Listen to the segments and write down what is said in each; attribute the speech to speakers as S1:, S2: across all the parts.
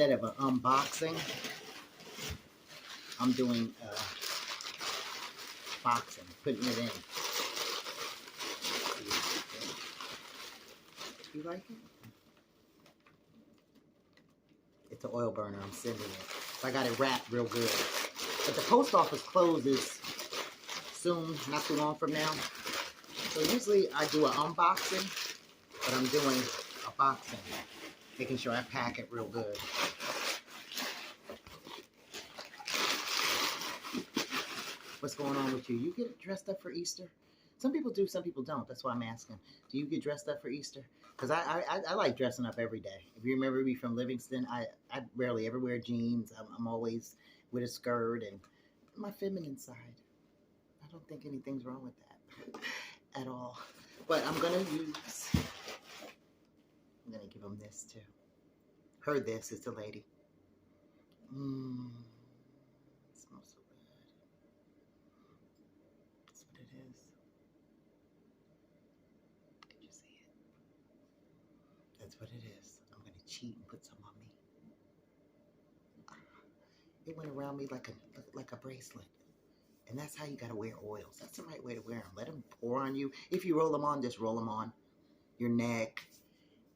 S1: instead of an unboxing, I'm doing boxing, putting it in. You like it? It's an oil burner. I'm sending it. So I got it wrapped real good. But the post office closes soon, not too long from now. So usually I do an unboxing, but I'm doing a boxing, making sure I pack it real good. What's going on with you? You get dressed up for Easter? Some people do, some people don't. That's why I'm asking. Do you get dressed up for Easter? Because I like dressing up every day. If you remember me from Livingston, I rarely ever wear jeans. I'm always with a skirt and my feminine side. I don't think anything's wrong with that at all. But I'm going to give them this too. Her this is the lady. It smells so good. That's what it is. Did you see it? That's what it is. I'm going to cheat and put some on me. It went around me like a bracelet. And that's how you got to wear oils. That's the right way to wear them. Let them pour on you. If you roll them on, just roll them on your neck,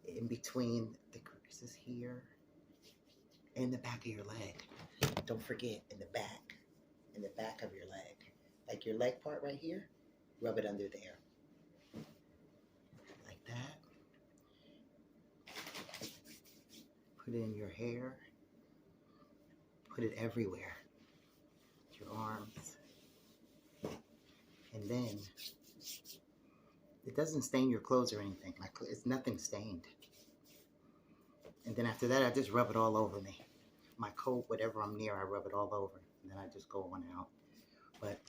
S1: in between the creases here, and the back of your leg. Don't forget, in the back of your leg. Like your leg part right here, rub it under there. Like that. Put it in your hair. Put it everywhere. Your arms. And then, it doesn't stain your clothes or anything. It's nothing stained. And then after that, I just rub it all over me. My coat, whatever I'm near, I rub it all over. And then I just go on out. But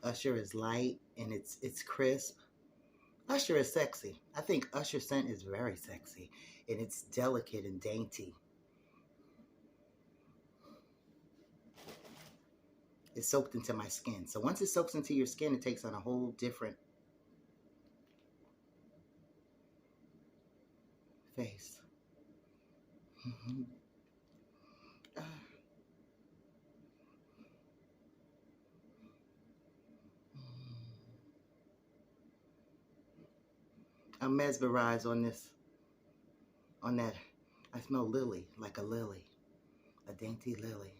S1: Usher is light and it's crisp. Usher is sexy. I think Usher scent is very sexy. And it's delicate and dainty. It's soaked into my skin. So once it soaks into your skin, it takes on a whole different face. I'm mesmerized on that. I smell lily, like a lily, a dainty lily.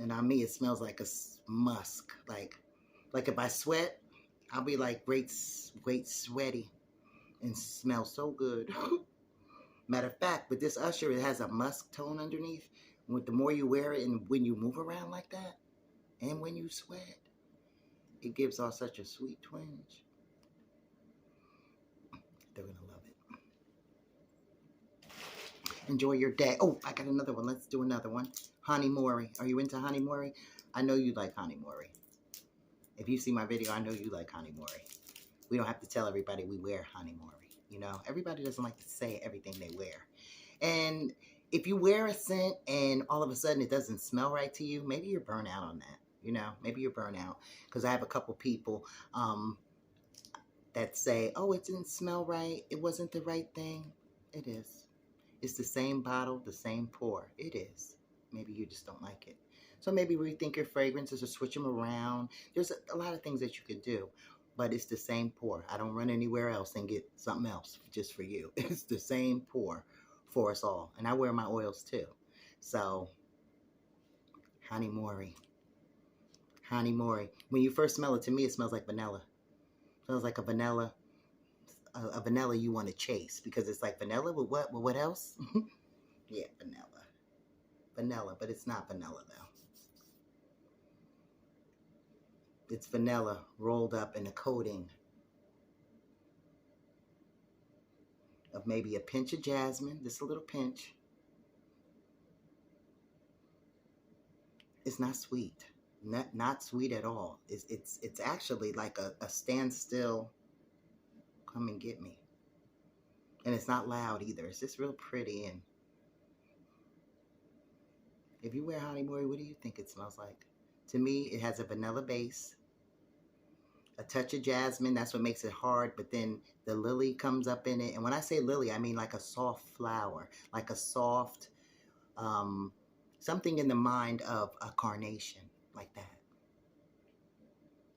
S1: And on me, it smells like a musk. Like if I sweat, I'll be like great sweaty and smell so good. Matter of fact, with this Usher, it has a musk tone underneath. With the more you wear it and when you move around like that, and when you sweat, it gives off such a sweet twinge. They're going to love it. Enjoy your day. Oh, I got another one. Let's do another one. Anywayyy. Are you into Anywayyy? I know you like Anywayyy. If you see my video, I know you like Anywayyy. We don't have to tell everybody we wear Anywayyy. You know, everybody doesn't like to say everything they wear. And if you wear a scent and all of a sudden it doesn't smell right to you, maybe you're burnt out on that. You know, maybe you're burnt out. Because I have a couple people that say, oh, it didn't smell right. It wasn't the right thing. It is. It's the same bottle, the same pour. It is. Maybe you just don't like it. So maybe rethink your fragrances or switch them around. There's a lot of things that you could do. But it's the same pour. I don't run anywhere else and get something else just for you. It's the same pour for us all. And I wear my oils too. So, Anywayyy. Anywayyy. When you first smell it, to me, it smells like vanilla. It smells like a vanilla you want to chase. Because it's like vanilla with what? With what else? Yeah, vanilla. Vanilla, but it's not vanilla though. It's vanilla rolled up in a coating of maybe a pinch of jasmine, just a little pinch. It's not sweet, not sweet at all. It's actually like a standstill, come and get me. And it's not loud either. It's just real pretty. And if you wear Anywayyy, what do you think it smells like? To me, it has a vanilla base. A touch of jasmine, that's what makes it hard, but then the lily comes up in it. And when I say lily, I mean like a soft flower, like a soft, something in the mind of a carnation like that.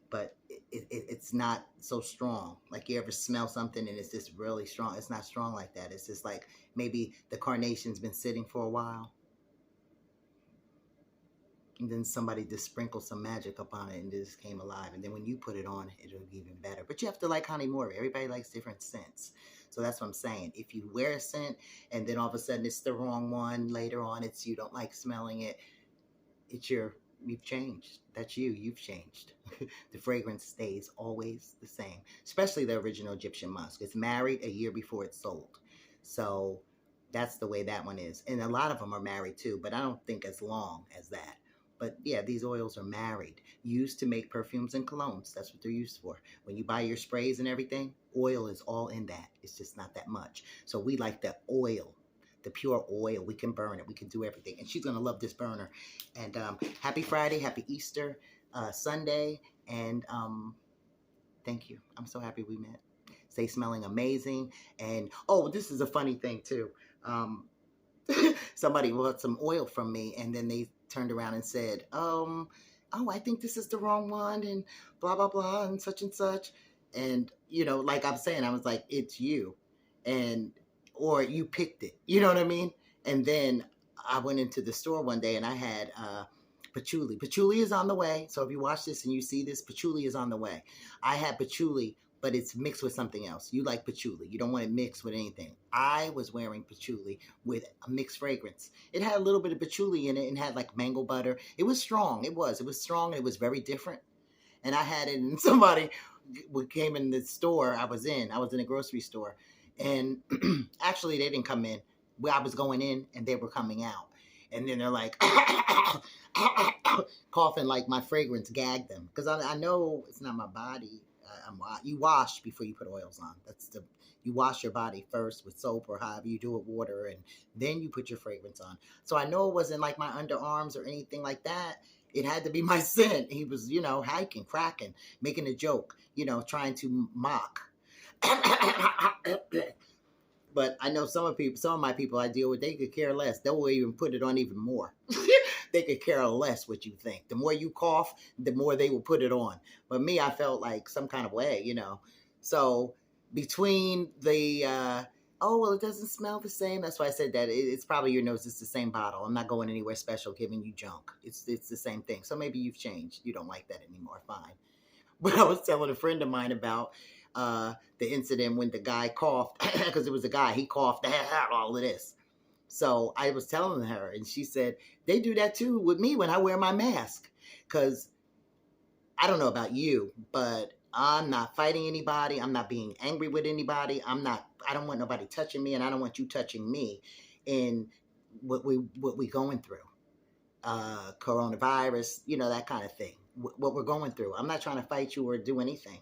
S1: But it's not so strong. Like you ever smell something and it's just really strong. It's not strong like that. It's just like maybe the carnation's been sitting for a while. And then somebody just sprinkled some magic upon it and it just came alive. And then when you put it on, it'll be even better. But you have to like honey more. Everybody likes different scents. So that's what I'm saying. If you wear a scent and then all of a sudden it's the wrong one, later on it's you don't like smelling it, you've changed. That's you've changed. The fragrance stays always the same, especially the original Egyptian musk. It's married a year before it's sold. So that's the way that one is. And a lot of them are married too, but I don't think as long as that. But yeah, these oils are married, used to make perfumes and colognes. That's what they're used for. When you buy your sprays and everything, oil is all in that. It's just not that much. So we like the oil, the pure oil. We can burn it. We can do everything. And she's going to love this burner. And happy Friday, happy Easter Sunday. And thank you. I'm so happy we met. Stay smelling amazing. And, oh, this is a funny thing, too. Somebody bought some oil from me, and then they turned around and said, oh, I think this is the wrong one, and blah, blah, blah, and such and such. And, you know, like I'm saying, I was like, it's you. And, or you picked it. You know what I mean? And then I went into the store one day and I had patchouli. Patchouli is on the way. So if you watch this and you see this, patchouli is on the way. I had patchouli, but it's mixed with something else. You like patchouli. You don't want it mixed with anything. I was wearing patchouli with a mixed fragrance. It had a little bit of patchouli in it and had like mango butter. It was strong. It was strong and it was very different. And I had it, and somebody came in the store I was in a grocery store. And actually, they didn't come in. I was going in, and they were coming out. And then they're like, coughing like my fragrance gagged them. Because I know it's not my body. You wash before you put oils on. You wash your body first with soap or however you do it, water, and then you put your fragrance on. So I know it wasn't like my underarms or anything like that. It had to be my scent. He was, hiking, cracking, making a joke, trying to mock. But I know some of my people I deal with, they could care less. They will even put it on even more. They could care less what you think. The more you cough, the more they will put it on. But me, I felt like some kind of way, So between the, it doesn't smell the same. That's why I said that. It's probably your nose. It's the same bottle. I'm not going anywhere special giving you junk. It's the same thing. So maybe you've changed. You don't like that anymore. Fine. But I was telling a friend of mine about the incident when the guy coughed, because it was a guy, he coughed all of this. So I was telling her, and she said, they do that too with me when I wear my mask. Because I don't know about you, but I'm not fighting anybody. I'm not being angry with anybody. I don't want nobody touching me, and I don't want you touching me in what we going through. Coronavirus, that kind of thing. What we're going through. I'm not trying to fight you or do anything.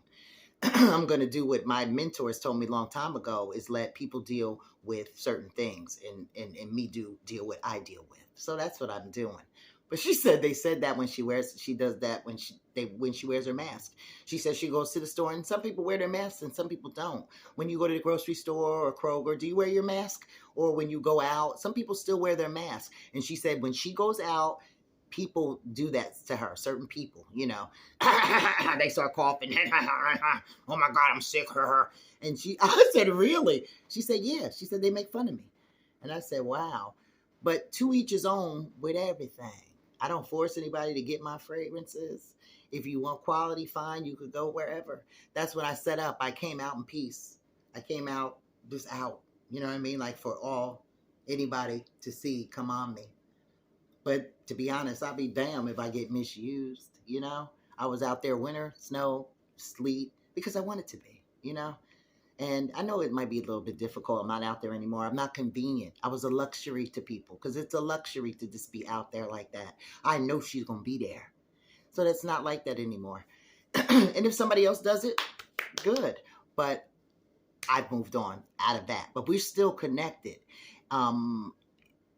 S1: I'm going to do what my mentors told me a long time ago, is let people deal with certain things and me deal what I deal with. So that's what I'm doing. But she said they said that when she does that when she wears her mask. She says she goes to the store, and some people wear their masks and some people don't. When you go to the grocery store or Kroger, do you wear your mask? Or when you go out, some people still wear their mask. And she said when she goes out, people do that to her, certain people, they start coughing. Oh my God, I'm sick. And I said, really? She said, yeah. She said, they make fun of me. And I said, wow. But to each his own with everything. I don't force anybody to get my fragrances. If you want quality, fine, you could go wherever. That's when I set up. I came out in peace. I came out just out. You know what I mean? Like for anybody to see come on me. But to be honest, I'll be damned if I get misused, I was out there winter, snow, sleet, because I wanted to be, And I know it might be a little bit difficult. I'm not out there anymore. I'm not convenient. I was a luxury to people, because it's a luxury to just be out there like that. I know she's going to be there. So that's not like that anymore. And if somebody else does it, good. But I've moved on out of that. But we're still connected.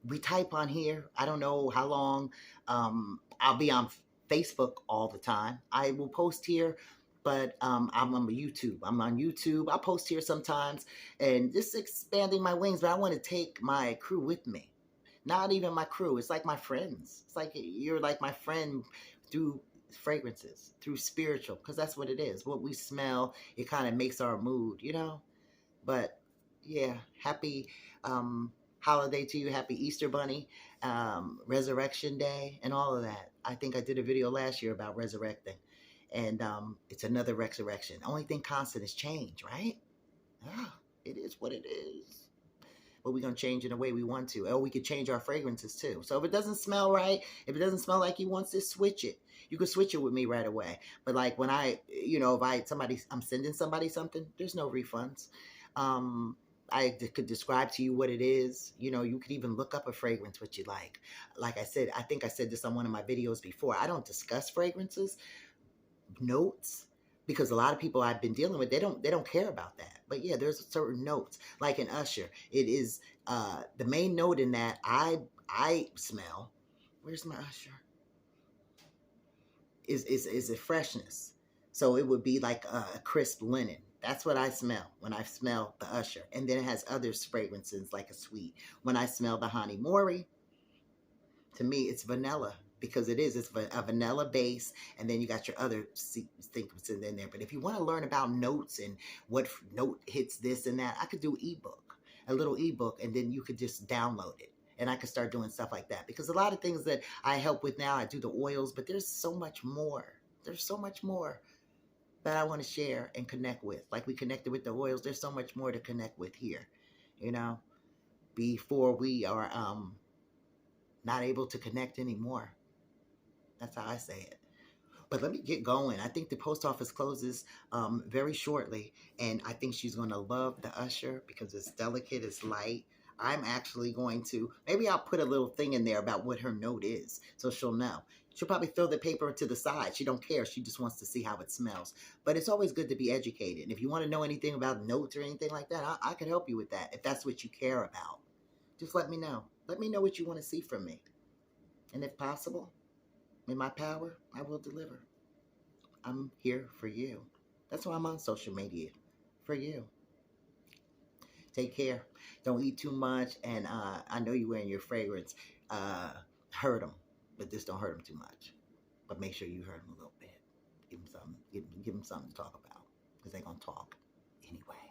S1: We type on here. I don't know how long. I'll be on Facebook all the time. I will post here, but I'm on YouTube. I'm on YouTube. I'll post here sometimes and just expanding my wings, but I want to take my crew with me. Not even my crew. It's like my friends. It's like you're like my friend through fragrances, through spiritual, because that's what it is. What we smell, it kind of makes our mood, you know? But yeah, happy holiday to you. Happy Easter Bunny, Resurrection Day, and all of that. I think I did a video last year about resurrecting. And it's another resurrection. The only thing constant is change, right? Ah, it is what it is. But we're going to change in the way we want to. Or we could change our fragrances too. So if it doesn't smell right, if it doesn't smell like you want to, switch it. You can switch it with me right away. But like when if I'm sending somebody something, there's no refunds. I could describe to you what it is. You could even look up a fragrance, what you like. Like I said, I think I said this on one of my videos before. I don't discuss fragrances, notes, because a lot of people I've been dealing with, they don't care about that. But yeah, there's certain notes. Like in Usher, it is the main note in that I smell. Where's my Usher? Is a freshness. So it would be like a crisp linen. That's what I smell when I smell the Usher. And then it has other fragrances like a sweet. When I smell the Honey Mori, to me it's vanilla, because it's a vanilla base, and then you got your other things in there. But if you want to learn about notes and what note hits this and that, I could do a little ebook, and then you could just download it. And I could start doing stuff like that, because a lot of things that I help with now, I do the oils, but there's so much more. There's so much more that I want to share and connect with. Like we connected with the oils, there's so much more to connect with here, before we are not able to connect anymore. That's how I say it. But let me get going. I think the post office closes very shortly, and I think she's going to love the Usher because it's delicate, it's light. I'm actually going to, maybe I'll put a little thing in there about what her note is, so she'll know. She'll probably throw the paper to the side. She don't care. She just wants to see how it smells. But it's always good to be educated. And if you want to know anything about notes or anything like that, I can help you with that. If that's what you care about, just let me know. Let me know what you want to see from me. And if possible, in my power, I will deliver. I'm here for you. That's why I'm on social media, for you. Take care. Don't eat too much. And I know you're wearing your fragrance. Hurt them, but just don't hurt them too much. But make sure you hurt them a little bit. Give them something. Give them something to talk about, because they're gonna talk anyway.